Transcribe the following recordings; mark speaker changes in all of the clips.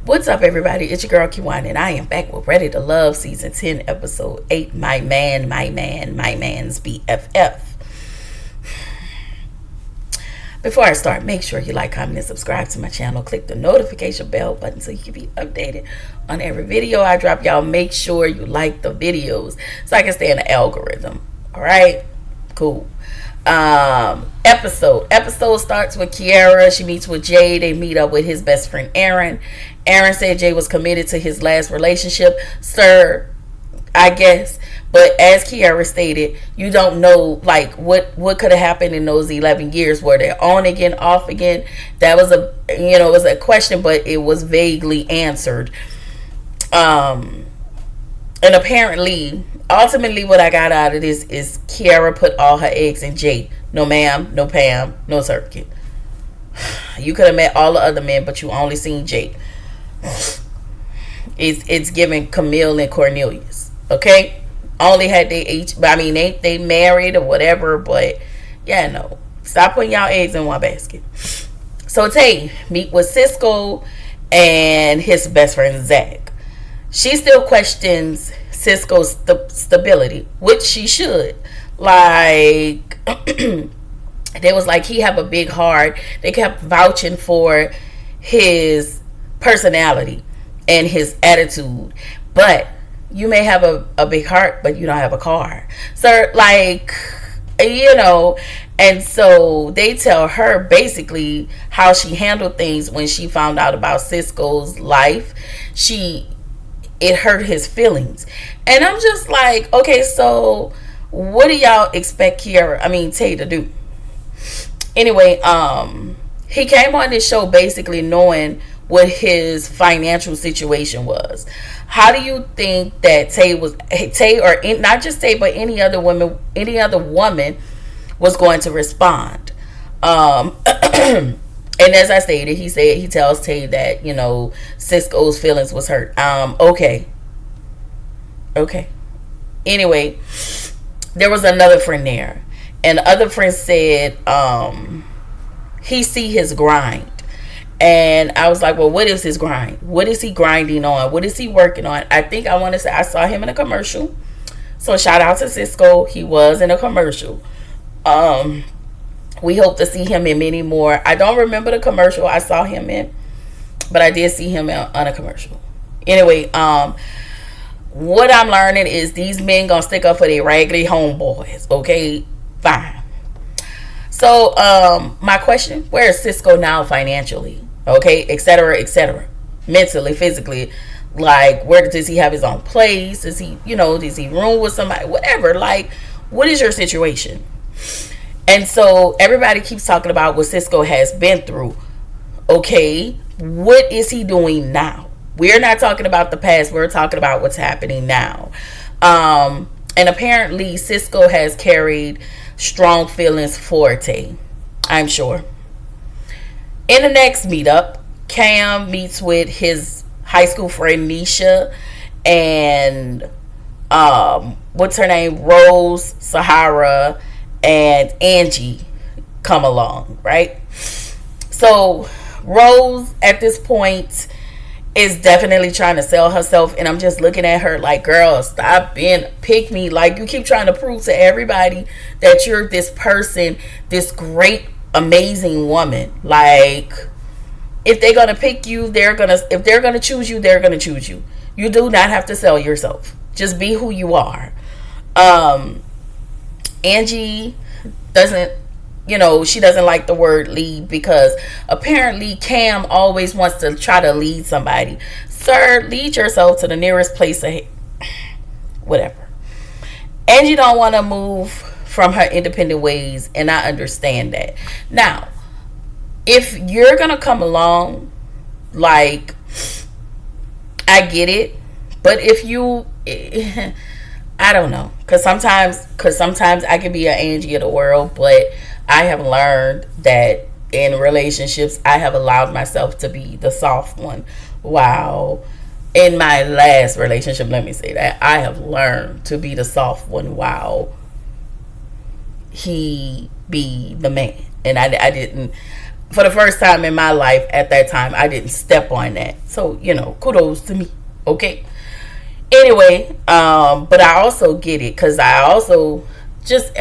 Speaker 1: What's up, everybody? It's your girl Kiwan, and I am back with Ready to Love Season 10, Episode 8, My Man's BFF. Before I start, make sure you like, comment, and subscribe to my channel. Click the notification bell button so you can be updated on every video I drop. Y'all make sure you like the videos so I can stay in the algorithm. Alright? Cool. Episode starts with Kiara. She meets with Jay. They meet up with his best friend Aaron. Aaron said Jay was committed to his last relationship. Sir, I guess. But as Kiara stated, you don't know like what could have happened in those 11 years. Were they on again, off again? That was it was a question, but it was vaguely answered. And apparently, ultimately, what I got out of this is Kiara put all her eggs in Jay. No ma'am, no Pam, no circuit. You could have met all the other men, but you only seen Jay. It's giving Camille and Cornelius. Okay? Only had they each, I mean, they married or whatever, but yeah, no. Stop putting y'all eggs in one basket. So Tay meet with Cisco and his best friend Zach. She still questions Cisco's stability, which she should. Like, they was like, he have a big heart. They kept vouching for his personality and his attitude. But you may have a big heart, but you don't have a car. So, like, and so they tell her basically how she handled things when she found out about Cisco's life. It hurt his feelings. And I'm just like, okay, so what do y'all expect Tay to do? Anyway, he came on this show basically knowing what his financial situation was. How do you think that Tay, or not just Tay, but any other woman was going to respond? And as I stated, he tells Tay that, Cisco's feelings was hurt. Okay. Anyway, there was another friend there. And the other friend said he see his grind. And I was like, well, what is his grind? What is he grinding on? What is he working on? I think I want to say I saw him in a commercial. So shout out to Cisco. He was in a commercial. We hope to see him in many more. I don't remember the commercial I saw him in, but I did see him on a commercial. Anyway, what I'm learning is these men gonna stick up for their raggedy homeboys. Okay, fine. So, my question: where is Cisco now financially? Okay, etc. Mentally, physically, like where does he have his own place? Does he room with somebody? Whatever. Like, what is your situation? And so everybody keeps talking about what Cisco has been through. Okay, what is he doing now? We're not talking about the past. We're talking about what's happening now. And apparently Cisco has carried strong feelings for Tay, I'm sure. In the next meetup, Cam meets with his high school friend Nisha and what's her name? Rose, Sahara, and Angie come along, right? So Rose at this point is definitely trying to sell herself, and I'm just looking at her like, girl, stop being pick me. Like, you keep trying to prove to everybody that you're this person, this great, amazing woman. Like, if they're gonna pick you, if they're gonna choose you, they're gonna choose you. You do not have to sell yourself. Just be who you are. Angie doesn't, she doesn't like the word lead because apparently Cam always wants to try to lead somebody. Sir, lead yourself to the nearest place ahead. Whatever. Angie don't want to move from her independent ways, and I understand that. Now, if you're going to come along, like, I get it, but if you... I don't know, because sometimes I can be an Angie of the world, but I have learned that in relationships I have allowed myself to be the soft one. Wow. In my last relationship, let me say that, I have learned to be the soft one while he be the man. And I didn't for the first time in my life at that time, I didn't step on that. So, kudos to me. Okay. Anyway, but I also get it, because I also just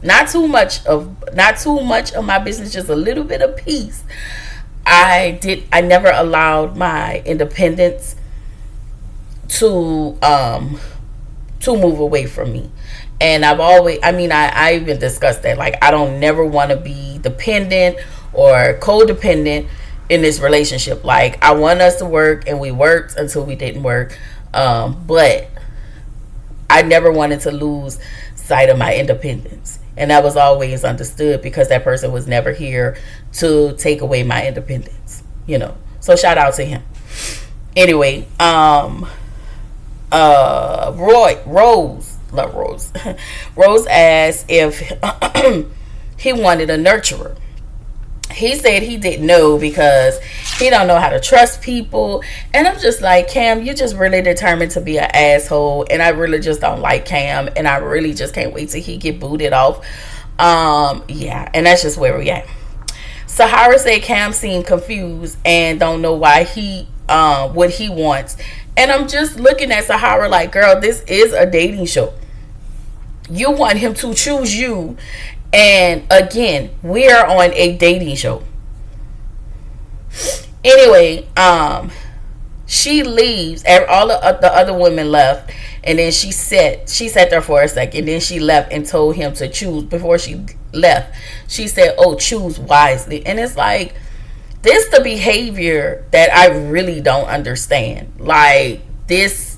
Speaker 1: not too much of my business, just a little bit of peace. I never allowed my independence to move away from me. And I even discussed that. Like, I don't never want to be dependent or codependent in this relationship. Like, I want us to work, and we worked until we didn't work. But I never wanted to lose sight of my independence. And that was always understood, because that person was never here to take away my independence, So shout out to him. Anyway, Rose asked if he wanted a nurturer. He said he didn't know because he don't know how to trust people. And I'm just like, Cam, you're just really determined to be an asshole. And I really just don't like Cam. And I really just can't wait till he get booted off. Yeah, and that's just where we at. Sahara said Cam seemed confused and don't know why what he wants. And I'm just looking at Sahara like, girl, this is a dating show. You want him to choose you. And again, we are on a dating show. Anyway, she leaves. All the other women left, and then she sat there for a second. And then she left and told him to choose. Before she left, she said, "Oh, choose wisely." And it's like, this the behavior that I really don't understand. Like, this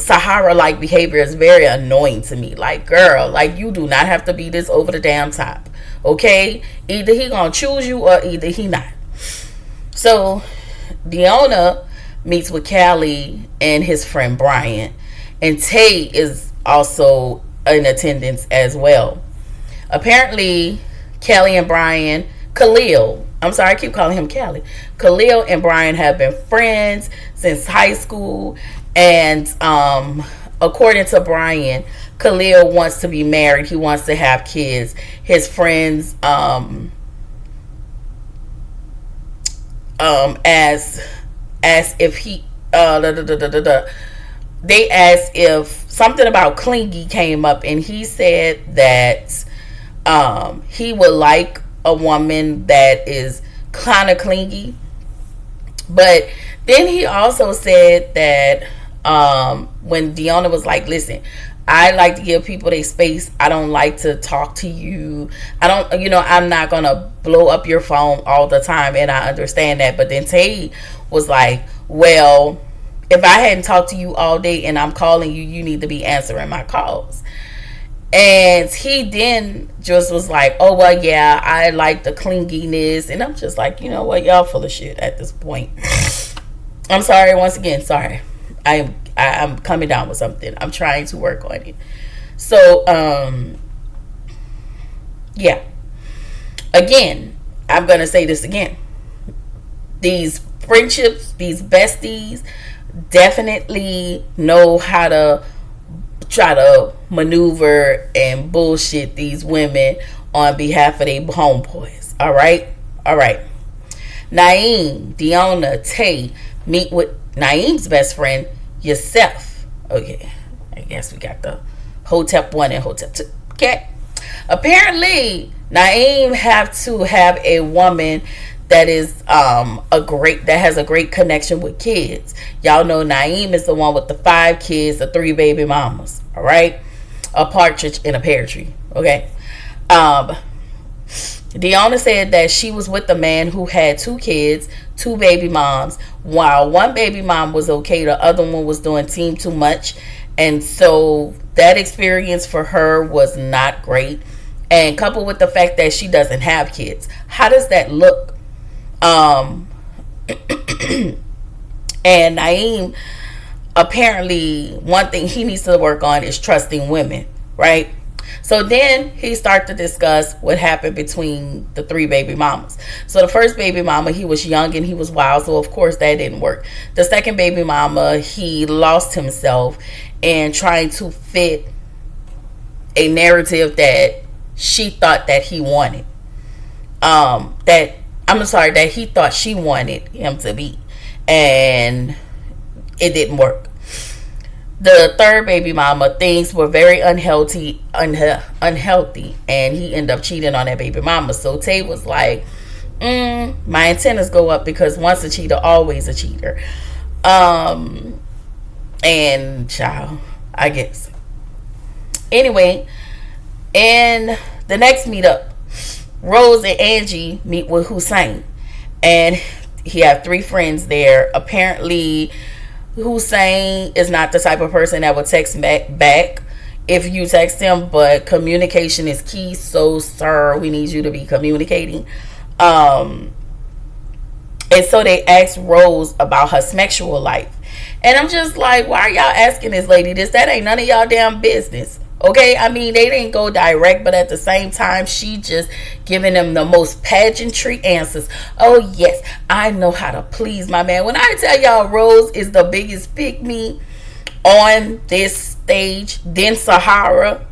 Speaker 1: Sahara-like behavior is very annoying to me. Like, girl, like, you do not have to be this over the damn top. Okay? Either he gonna choose you or either he not. So, Deanna meets with Callie and his friend Brian. And Tay is also in attendance as well. Apparently, Callie and Brian, Khalil, I'm sorry, I keep calling him Callie. Khalil and Brian have been friends since high school. And according to Brian, Khalil wants to be married. He wants to have kids. His friends as if he they asked if something about clingy came up, and he said that he would like a woman that is kind of clingy. But then he also said that when Deanna was like, listen, I like to give people their space. I don't like to talk to you. I'm not going to blow up your phone all the time. And I understand that. But then Tay was like, well, if I hadn't talked to you all day and I'm calling you, you need to be answering my calls. And he then just was like, oh, well, yeah, I like the clinginess. And I'm just like, you know what? Y'all full of shit at this point. I'm sorry. Once again, sorry. I'm coming down with something. I'm trying to work on it. So, yeah. Again, I'm going to say this again. These friendships, these besties, definitely know how to try to maneuver and bullshit these women on behalf of their homeboys. All right? Naeem, Deanna, Tay meet with Naeem's best friend, Yosef. Okay, I guess we got the Hotep 1 and Hotep 2. Okay. Apparently, Naeem have to have a woman that is that has a great connection with kids. Y'all know Naeem is the one with the 5 kids, the 3 baby mamas. All right, a partridge in a pear tree. Okay. Deanna said that she was with a man who had 2 kids, 2 baby moms. While one baby mom was okay, the other one was doing team too much. And so that experience for her was not great. And coupled with the fact that she doesn't have kids, how does that look? And Naeem, apparently, one thing he needs to work on is trusting women, right? So then he started to discuss what happened between the 3 baby mamas. So the first baby mama, he was young and he was wild, so of course that didn't work. The second baby mama, he lost himself in trying to fit a narrative that she thought that he wanted. that I'm sorry, that he thought she wanted him to be, and it didn't work. The third baby mama, things were very unhealthy, and he ended up cheating on that baby mama. So Tay was like, my antennas go up, because once a cheater, always a cheater. And child, I guess. Anyway, in the next meetup, Rose and Angie meet with Hussein, and he had 3 friends there. Apparently, Hussein is not the type of person that would text back if you text him, but communication is key. So, sir, we need you to be communicating. And so they asked Rose about her sexual life, and I'm just like, why are y'all asking this lady this? That ain't none of y'all damn business. Okay, I mean, they didn't go direct, but at the same time, she just giving them the most pageantry answers. Oh, yes, I know how to please my man. When I tell y'all Rose is the biggest pick-me on this stage, then Sahara.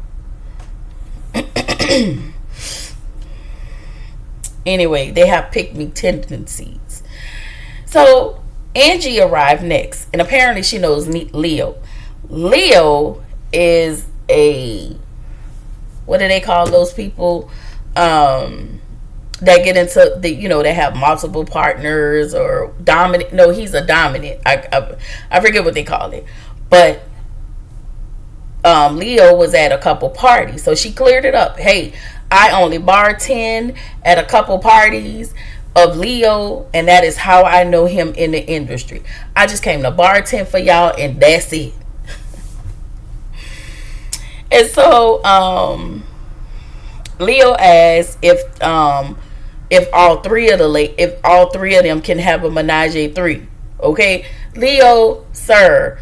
Speaker 1: Anyway, they have pick-me tendencies. So, Angie arrived next, and apparently she knows Leo. Leo is what do they call those people that get into they have multiple partners, or dominant? No, he's a dominant. I forget what they call it, but Leo was at a couple parties, so she cleared it up. Hey, I only bartend at a couple parties of Leo, and that is how I know him in the industry. I just came to bartend for y'all, and that's it. And so Leo asked if all three of them can have a menage a three. Okay, Leo, sir,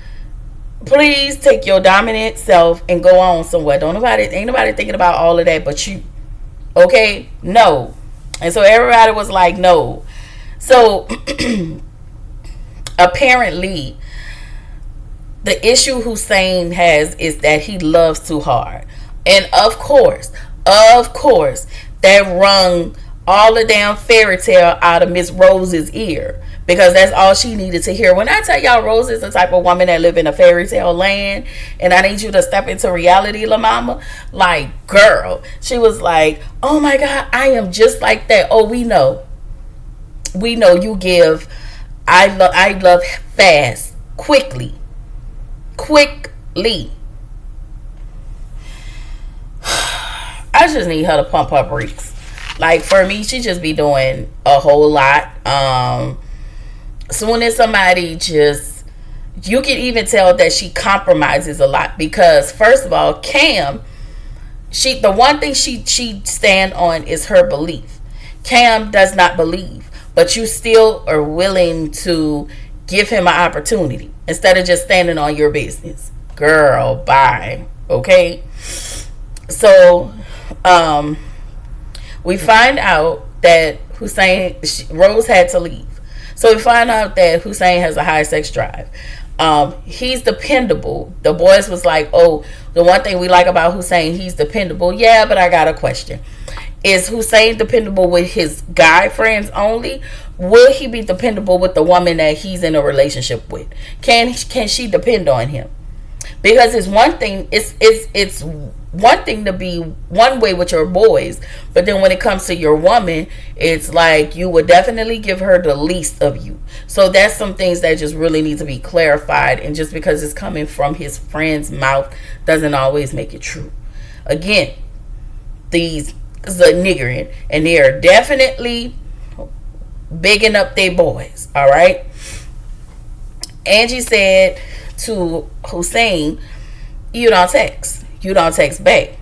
Speaker 1: please take your dominant self and go on somewhere. Ain't nobody thinking about all of that but you. Okay, no. And so everybody was like, no. So apparently, the issue Hussein has is that he loves too hard. And of course, that rung all the damn fairy tale out of Miss Rose's ear, because that's all she needed to hear. When I tell y'all Rose is the type of woman that live in a fairy tale land, and I need you to step into reality, La Mama, like, girl, she was like, oh my God, I am just like that. Oh, we know you give, I love fast, quickly. I just need her to pump her brakes. Like, for me, she just be doing a whole lot. Soon as somebody just, you can even tell that she compromises a lot, because first of all, Cam, the one thing she stand on is her belief. Cam does not believe, but you still are willing to give him an opportunity instead of just standing on your business. Girl, bye. Okay? So, we find out that Rose had to leave. So we find out that Hussein has a high sex drive. He's dependable. The boys was like, oh, the one thing we like about Hussein, he's dependable. Yeah, but I got a question. Is Hussein dependable with his guy friends only? Will he be dependable with the woman that he's in a relationship with? Can she depend on him? Because it's one thing to be one way with your boys, but then when it comes to your woman, it's like you would definitely give her the least of you. So that's some things that just really need to be clarified, and just because it's coming from his friend's mouth doesn't always make it true. Again, these is a niggering, and they are definitely bigging up their boys. All right. Angie said to Hussein, you don't text back.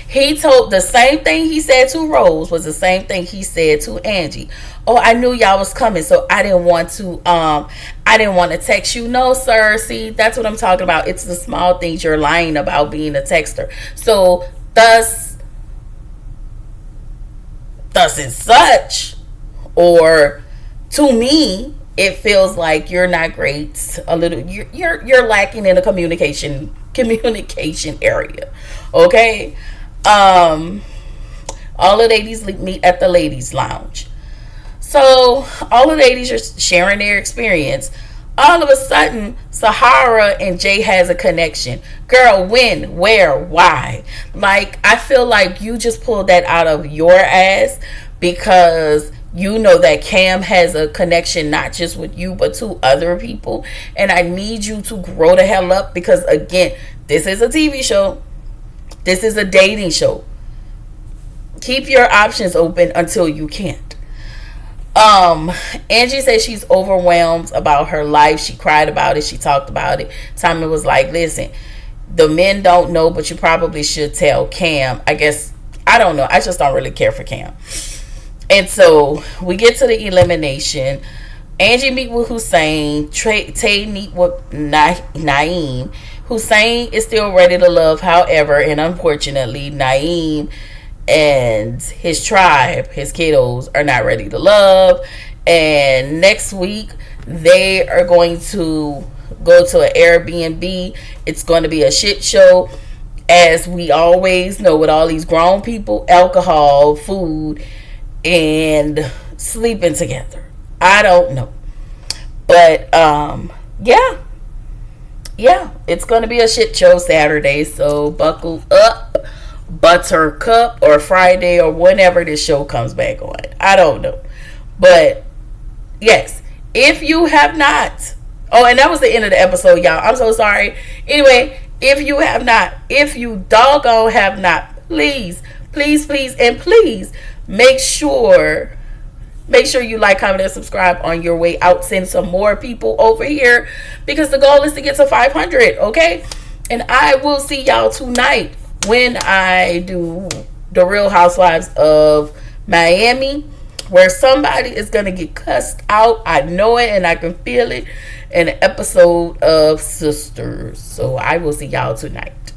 Speaker 1: He told the same thing he said to Rose was the same thing he said to Angie. Oh, I knew y'all was coming, so I didn't want to text you. No, sir. See, that's what I'm talking about. It's the small things you're lying about being a texter. So thus and such, or to me, it feels like you're not great. A little, you're lacking in a communication area. Okay. All the ladies meet at the ladies lounge. So all the ladies are sharing their experience. All of a sudden, Sahara and Jay has a connection. Girl, when, where, why? Like, I feel like you just pulled that out of your ass, because you know that Cam has a connection not just with you but to other people. And I need you to grow the hell up, because again, this is a TV show. This is a dating show. Keep your options open until you can't. Angie says she's overwhelmed about her life. She cried about it. She talked about it. Tommy was like, listen, the men don't know, but you probably should tell Cam. I guess, I don't know. I just don't really care for Cam. And so we get to the elimination. Angie meet with Hussein. Tay meet with Naeem. Hussein is still ready to love, however, and unfortunately, Naeem and his tribe, his kiddos, are not ready to love. And next week, they are going to go to an Airbnb. It's going to be a shit show, as we always know, with all these grown people, alcohol, food, and sleeping together. I don't know. But, yeah, it's going to be a shit show Saturday. So buckle up, Buttercup, or Friday, or whenever this show comes back on. I don't know. But yes, if you have not, oh, and that was the end of the episode, y'all. I'm so sorry. Anyway, if you have not, if you doggone have not, please, please, please, and please make sure you like, comment, and subscribe on your way out. Send some more people over here, because the goal is to get to 500, okay? And I will see y'all tonight when I do the Real Housewives of Miami, where somebody is going to get cussed out. I know it and I can feel it, in an episode of Sisters. So I will see y'all tonight.